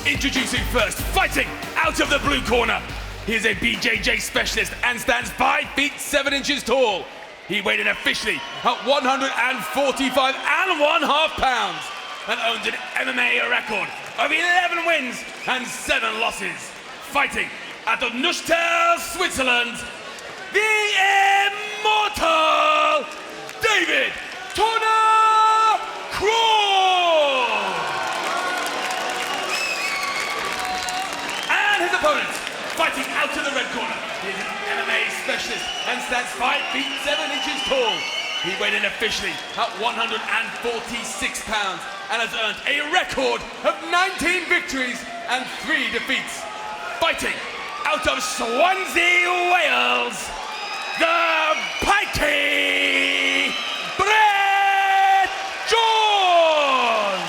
Introducing first, fighting out of the blue corner. He is a BJJ specialist and stands 5 feet 7 inches tall. He weighed in officially at 145.5 pounds and owns an MMA record of 11 wins and 7 losses. Fighting out of Neuchâtel, Switzerland, the immortal David Tonatiuh Crol! And his opponent, fighting out to the red corner. He is an MMA specialist and stands 5 feet 7 inches tall. He weighed in officially at 146 pounds and has earned a record of 19 victories and 3 defeats. Fighting out of Swansea, Wales, the pikey Brett Jones!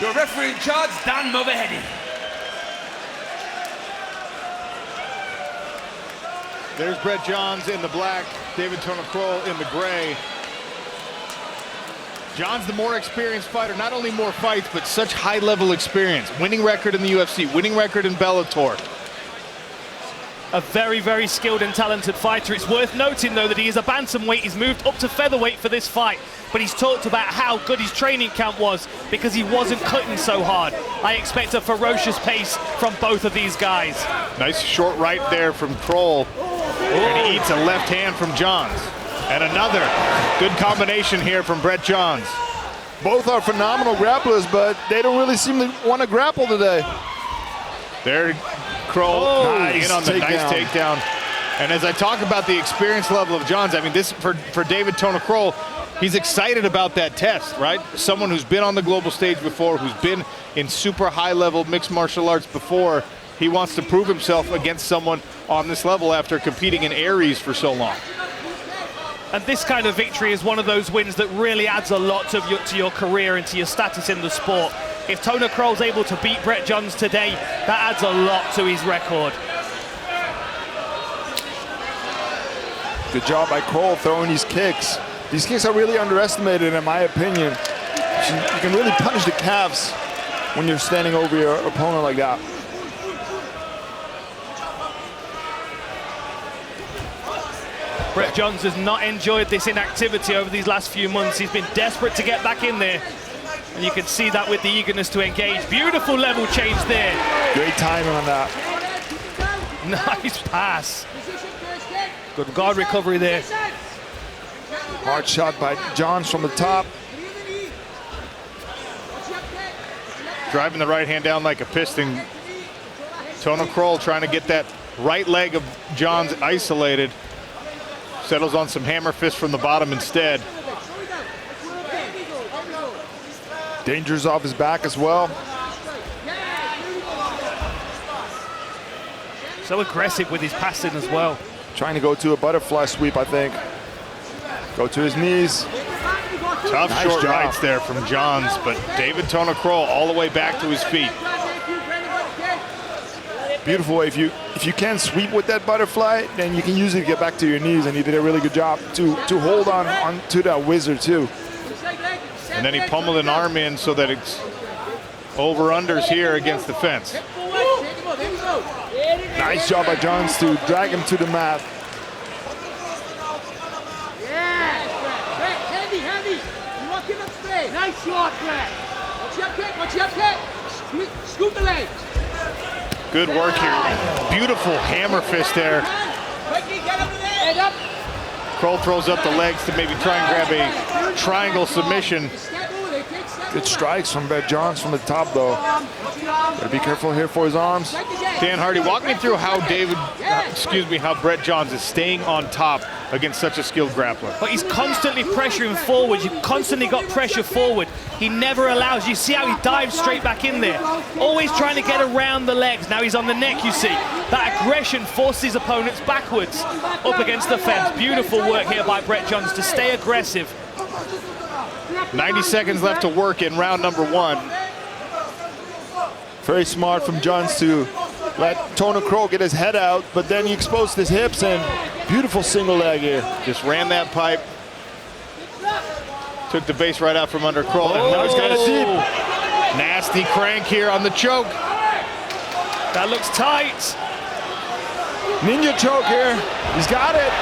Your referee in charge, Dan Mulvahedi. There's Brett Jones in the black, David Tonatiuh Crol in the gray. John's the more experienced fighter, not only more fights, but such high-level experience. Winning record in the UFC, winning record in Bellator. A very, very skilled and talented fighter. It's worth noting, though, that he is a bantamweight. He's moved up to featherweight for this fight, but he's talked about how good his training camp was because he wasn't cutting so hard. I expect a ferocious pace from both of these guys. Nice short right there from Crol. And he eats a left hand from Johns. And another good combination here from Brett Jones. Both are phenomenal grapplers, but they don't really seem to want to grapple today. There, Crol Nice in on the nice takedown. And as I talk about the experience level of Johns, I mean, this for David Tonatiuh Crol, he's excited about that test, right? Someone who's been on the global stage before, who's been in super high-level mixed martial arts before. He wants to prove himself against someone on this level after competing in Aries for so long. And this kind of victory is one of those wins that really adds a lot to your career and to your status in the sport. If Tonatiuh Crol's able to beat Brett Jones today, that adds a lot to his record. Good job by Crol throwing these kicks. These kicks are really underestimated, in my opinion. You can really punish the calves when you're standing over your opponent like that. Brett Jones has not enjoyed this inactivity over these last few months. He's been desperate to get back in there. And you can see that with the eagerness to engage. Beautiful level change there. Great timing on that. Nice pass. Good guard recovery there. Hard shot by Johns from the top. Driving the right hand down like a piston. Tonatiuh Crol trying to get that right leg of Johns isolated. Settles on some hammer fist from the bottom instead. Danger's off his back as well. So aggressive with his passing as well. Trying to go to a butterfly sweep, I think. Go to his knees. Tough Nice short job. rights there from Johns, but David Tonatiuh Crol all the way back to his feet. Beautiful way. If you can sweep with that butterfly, then you can usually get back to your knees, and he did a really good job to hold on to that wizard too. And then he pummeled an arm in so that it's over-unders here against the fence. Nice job by Johns to drag him to the mat. Heavy. You walk him up straight. Nice shot, Brett. Watch your kick. Scoop the legs. Good work here. Beautiful hammer fist there. Crol throws up the legs to maybe try and grab a triangle submission. Good strikes from Brett Jones from the top, though. Gotta be careful here for his arms. Dan Hardy, walk me through how how Brett Jones is staying on top against such a skilled grappler. But he's constantly pressuring forward. You've constantly got pressure forward. He never allows. You see how he dives straight back in there. Always trying to get around the legs. Now he's on the neck, you see. That aggression forces his opponents backwards up against the fence. Beautiful work here by Brett Jones to stay aggressive. 90 seconds left to work in round number 1. Very smart from Jones to let Tonatiuh Crol get his head out, but then he exposed his hips, and beautiful single leg here. Just ran that pipe. Took the base right out from under Crol. And now he's got a deep. Nasty crank here on the choke. That looks tight. Ninja choke here. He's got it.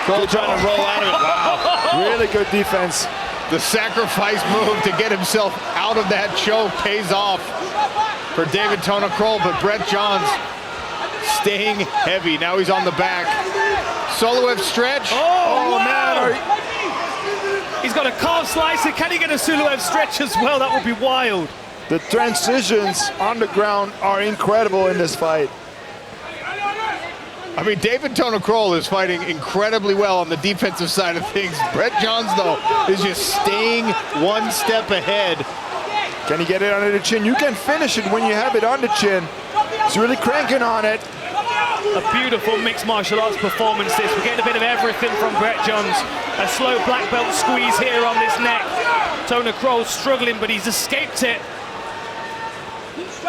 Crol trying to roll out of it. Wow. Really good defense. The sacrifice move to get himself out of that choke pays off for David Tonatiuh Crol, but Brett Johns staying heavy. Now he's on the back. Solo F stretch. Oh, man. He's got a calf slicer. Can he get a Solo F stretch as well? That would be wild. The transitions on the ground are incredible in this fight. I mean, David Tonatiuh Crol is fighting incredibly well on the defensive side of things. Brett Johns, though, is just staying one step ahead. Can he get it under the chin? You can finish it when you have it on the chin. He's really cranking on it. A beautiful mixed martial arts performance this. We're getting a bit of everything from Brett Johns. A slow black belt squeeze here on this neck. Tonatiuh Crol struggling, but he's escaped it.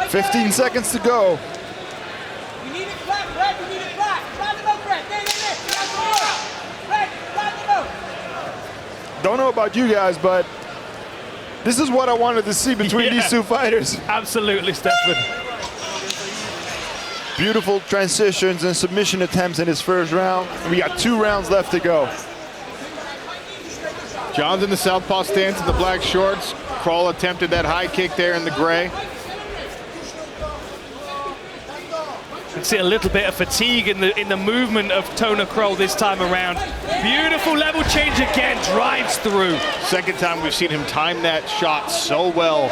15 seconds to go. We need it flat, Brett. We need it flat. Try the boat, Brett. There. Brett, try the boat. Don't know about you guys, but this is what I wanted to see between these two fighters. Absolutely, Stefan. Beautiful transitions and submission attempts in his first round. We got 2 rounds left to go. Johns in the southpaw stance in the black shorts. Crol attempted that high kick there in the gray. You can see a little bit of fatigue in the movement of Tonatiuh Crol this time around. Beautiful level change again, drives through. Second time we've seen him time that shot so well.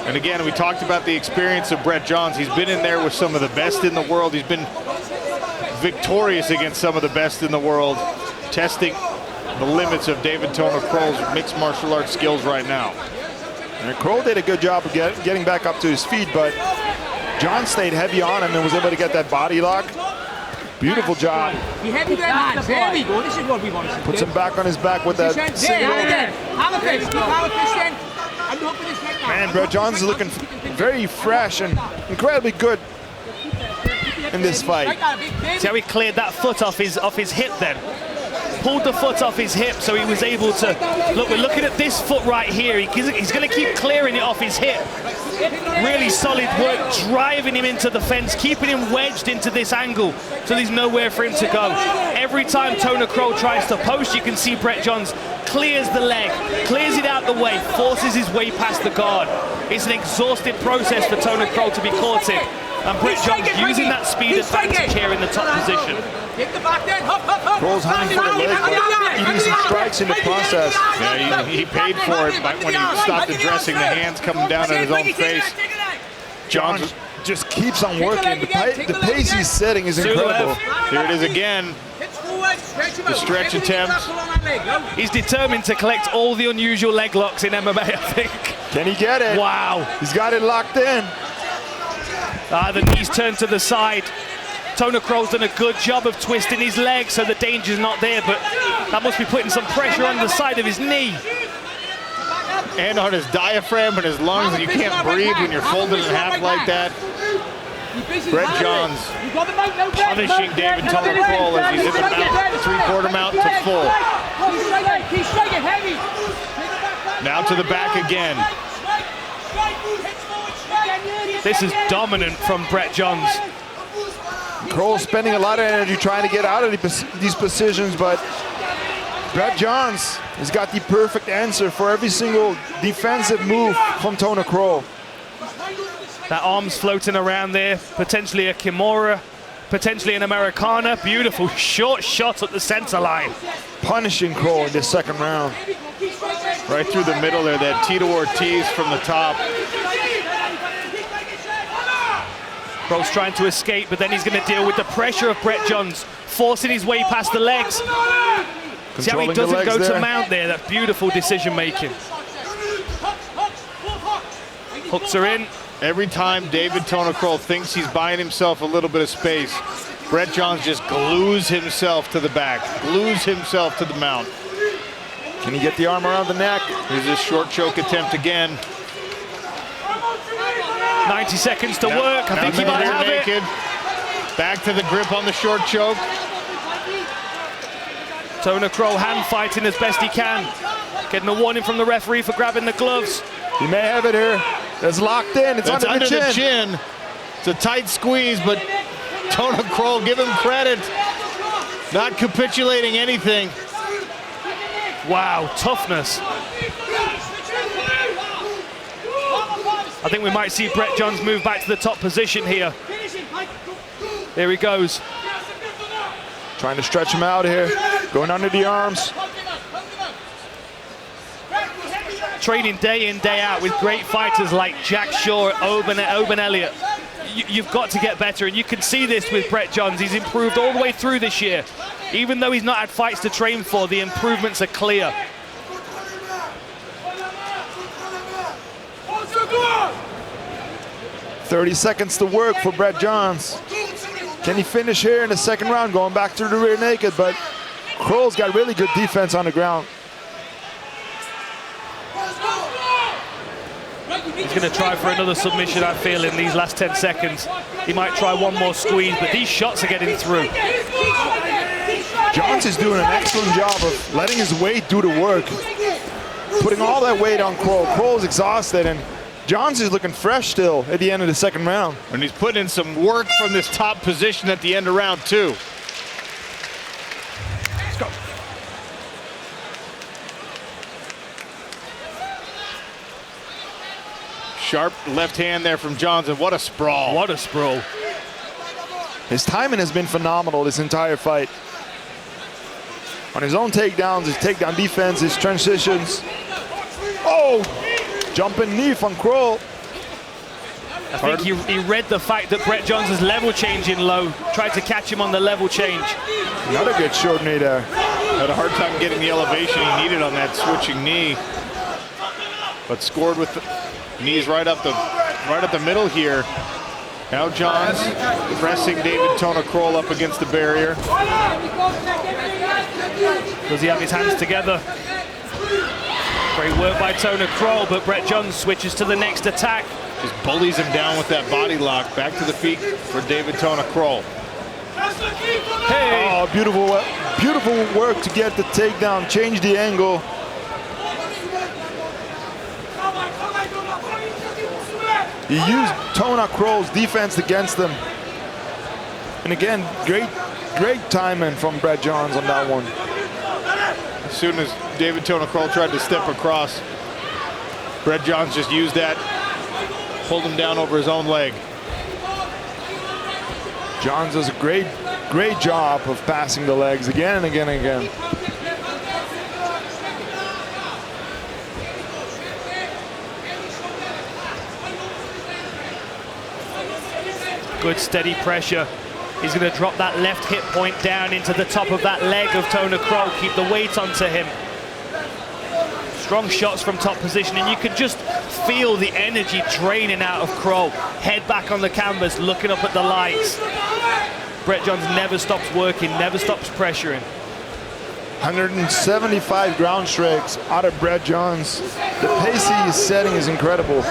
And again, we talked about the experience of Brett Johns. He's been in there with some of the best in the world. He's been victorious against some of the best in the world, testing the limits of David Tonatiuh Crol's mixed martial arts skills right now. And Crol did a good job of getting back up to his feet, but John stayed heavy on him and was able to get that body lock. Beautiful job. Be heavy with that hands. There we go. This is what we want to see. Puts him back on his back with that single. Have a fish. Have a fish then. And look for this neck now. Man, Brett Johns is looking very fresh and incredibly good in this fight. See how he cleared that foot off his hip then? Pulled the foot off his hip so he was able to... Look, we're looking at this foot right here. He's going to keep clearing it off his hip. Really solid work, driving him into the fence, keeping him wedged into this angle so there's nowhere for him to go. Every time Tonatiuh Crol tries to post, you can see Brett Johns clears the leg, clears it out the way, forces his way past the guard. It's an exhaustive process for Tonatiuh Crol to be caught in. And Brett Johns using that speed advantage here in the top position. Crol's hunting for the leg, but eating some strikes in the process. Yeah, he paid for it when he stopped addressing the hands coming down on his own face. Johns just keeps on working. The pace he's setting is incredible. Here it is again. The stretch attempt. He's determined to collect all the unusual leg locks in MMA, I think. Can he get it? Wow. He's got it locked in. The knees turned to the side. Tonatiuh Crol's done a good job of twisting his leg so the danger's not there, but that must be putting some pressure on the side of his knee. And on his diaphragm and his lungs, and you can't breathe when you're folded in half like that. Brett Johns punishing David Tonatiuh Crol as he's in the mount, 3/4 mount to full. Now to the back again. This is dominant from Brett Johns. Crol spending a lot of energy trying to get out of these positions, but Brett Johns has got the perfect answer for every single defensive move from Tonatiuh Crol. That arm's floating around there, potentially a Kimura, potentially an Americana. Beautiful short shot at the center line. Punishing Crol in this second round. Right through the middle there, that Tito Ortiz from the top. Crol's trying to escape, but then he's going to deal with the pressure of Brett Johns, forcing his way past the legs. See how he doesn't go to mount there, that beautiful decision making. Hooks are in. Every time David Tonatiuh Crol thinks he's buying himself a little bit of space, Brett Johns just glues himself to the back, glues himself to the mount. Can he get the arm around the neck? Here's this short choke attempt again. 90 seconds to work. I think he might have it. Back to the grip on the short choke. Tonatiuh Crol hand fighting as best he can. Getting a warning from the referee for grabbing the gloves. He may have it here. That's locked in. It's That's under the chin. It's a tight squeeze, but Tonatiuh Crol, give him credit. Not capitulating anything. Wow, toughness. I think we might see Brett Johns move back to the top position here. There he goes. Trying to stretch him out here. Going under the arms. Training day in, day out with great fighters like Jack Shaw, Oban Elliott. You've got to get better, and you can see this with Brett Johns. He's improved all the way through this year. Even though he's not had fights to train for, the improvements are clear. "30 seconds to work for Brett Johns. Can he finish here in the second round, going back to the rear naked?" But Crol's got really good defense on the ground. He's going to try for another submission, I feel, in these last 10 seconds. He might try one more squeeze, but these shots are getting through. Johns is doing an excellent job of letting his weight do the work. Putting all that weight on Crol. Crol's exhausted, and Johns is looking fresh still at the end of the second round. And he's putting in some work from this top position at the end of round 2. Let's go. Sharp left hand there from Johns, and what a sprawl. What a sprawl. His timing has been phenomenal this entire fight. On his own takedowns, his takedown defense, his transitions. Oh! Jumping knee from Crol. I think he read the fact that Brett Johns is level changing low, tried to catch him on the level change. Another good short knee there. Had a hard time getting the elevation he needed on that switching knee, but scored with the knees right up the middle here. Now Johns pressing David Tonatiuh Crol up against the barrier. Does he have his hands together? Great work by Tonatiuh Crol, but Brett Johns switches to the next attack. Just bullies him down with that body lock. Back to the feet for David Tonatiuh Crol. Hey! Oh, beautiful work to get the takedown, change the angle. He used Tonatiuh Crol's defense against him. And again, great timing from Brett Johns on that one. As soon as David Tonatiuh Crol tried to step across, Brett Johns just used that, pulled him down over his own leg. Johns does a great job of passing the legs again and again and again. Good steady pressure. He's going to drop that left hip point down into the top of that leg of Tonatiuh Crol. Keep the weight onto him. Strong shots from top position, and you can just feel the energy draining out of Crol. Head back on the canvas, looking up at the lights. Brett Johns never stops working, never stops pressuring. 175 ground strikes out of Brett Johns. The pace he is setting is incredible.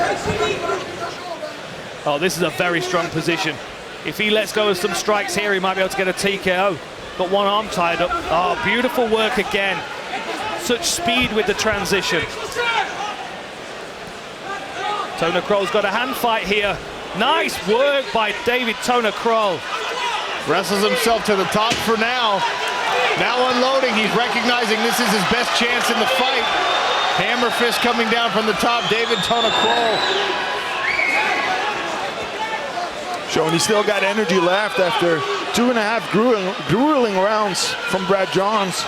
Oh, this is a very strong position. If he lets go of some strikes here, he might be able to get a TKO. Got one arm tied up. Oh, beautiful work again. Such speed with the transition. Tonatiuh Crol's got a hand fight here. Nice work by David Tonatiuh Crol. Wrestles himself to the top for now. Now unloading, he's recognizing this is his best chance in the fight. Hammer fist coming down from the top, David Tonatiuh Crol. Showing he still got energy left after 2.5 grueling rounds from Brett Johns.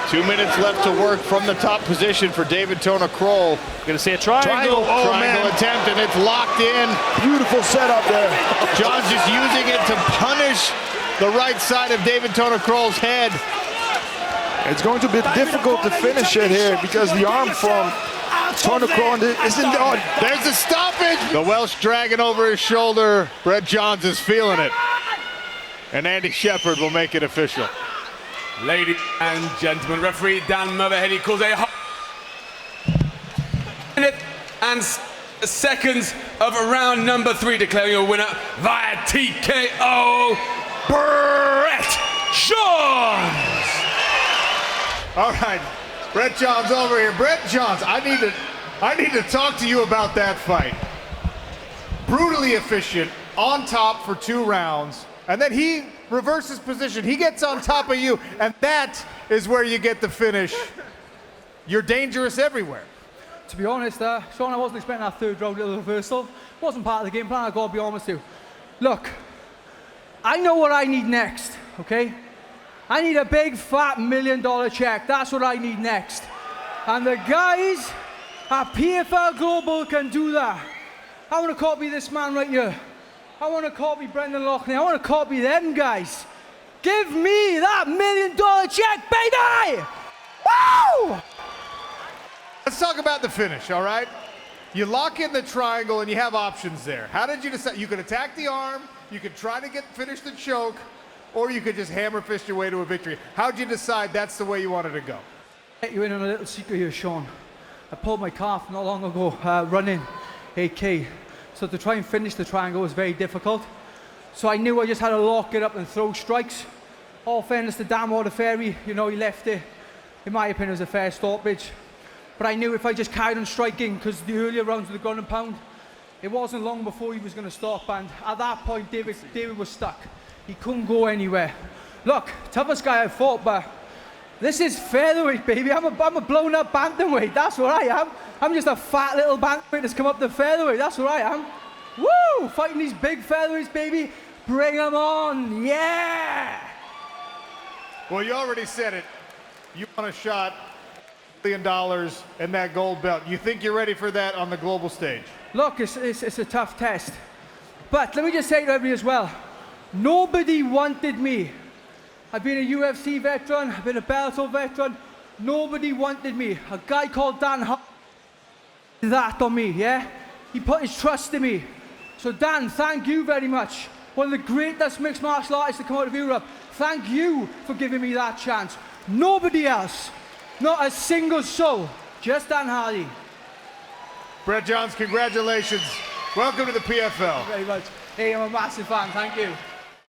2 minutes left to work from the top position for David Tonatiuh Crol. Gonna see a triangle. Oh, triangle attempt, and it's locked in. Beautiful setup there. Johns just using it to punish the right side of David Tonatiuh Crol's head. It's going to be difficult to finish it here because the arm from Tonatiuh Crol isn't on. There's the stoppage. The Welsh dragging over his shoulder. Brett Johns is feeling it. And Andy Shepard will make it official. Ladies and gentlemen, referee Dan Motherhead calls a minute and seconds of round number 3, declaring your winner via TKO, Brett Johns. All right, Brett Johns over here. Brett Johns, I need to talk to you about that fight. Brutally efficient, on top for 2 rounds, and then he reverses position. He gets on top of you, and that is where you get the finish. You're dangerous everywhere. To be honest, Sean, I wasn't expecting that 3rd round little reversal. Wasn't part of the game plan, I gotta be honest with you. Look, I know what I need next, okay? I need a big fat $1 million check. That's what I need next. And the guys at PFL Global can do that. I want to copy this man right here. I want to copy Brendan Loughnane. I want to copy them guys. Give me that $1 million check, baby! Woo! Let's talk about the finish, all right? You lock in the triangle and you have options there. How did you decide? You could attack the arm, you could try to finish the choke, or you could just hammer fist your way to a victory. How'd you decide that's the way you wanted to go? Let you in on a little secret here, Sean. I pulled my calf not long ago, running 8K. So to try and finish the triangle was very difficult. So I knew I just had to lock it up and throw strikes. All fairness to Dan Waterferry, you know, he left it, in my opinion, it was a fair stoppage. But I knew if I just carried on striking, because the earlier rounds with the ground and pound, it wasn't long before he was going to stop. And at that point, David was stuck. He couldn't go anywhere. Look, toughest guy I fought, but this is featherweight, baby. I'm a blown up bantamweight. That's what I am. I'm just a fat little bantamweight that's come up to featherweight. That's what I am. Woo! Fighting these big featherweights, baby. Bring them on. Yeah! Well, you already said it. You want a shot, $1 million and that gold belt. You think you're ready for that on the global stage? Look, it's a tough test. But let me just say to everybody as well, nobody wanted me. I've been a UFC veteran, I've been a Bellator veteran. Nobody wanted me. A guy called Dan did that on me, yeah? He put his trust in me. So Dan, thank you very much. One of the greatest mixed martial artists to come out of Europe. Thank you for giving me that chance. Nobody else. Not a single soul. Just Dan Hardy. Brett Johns, congratulations. Welcome to the PFL. Thank you very much. Hey, I'm a massive fan. Thank you.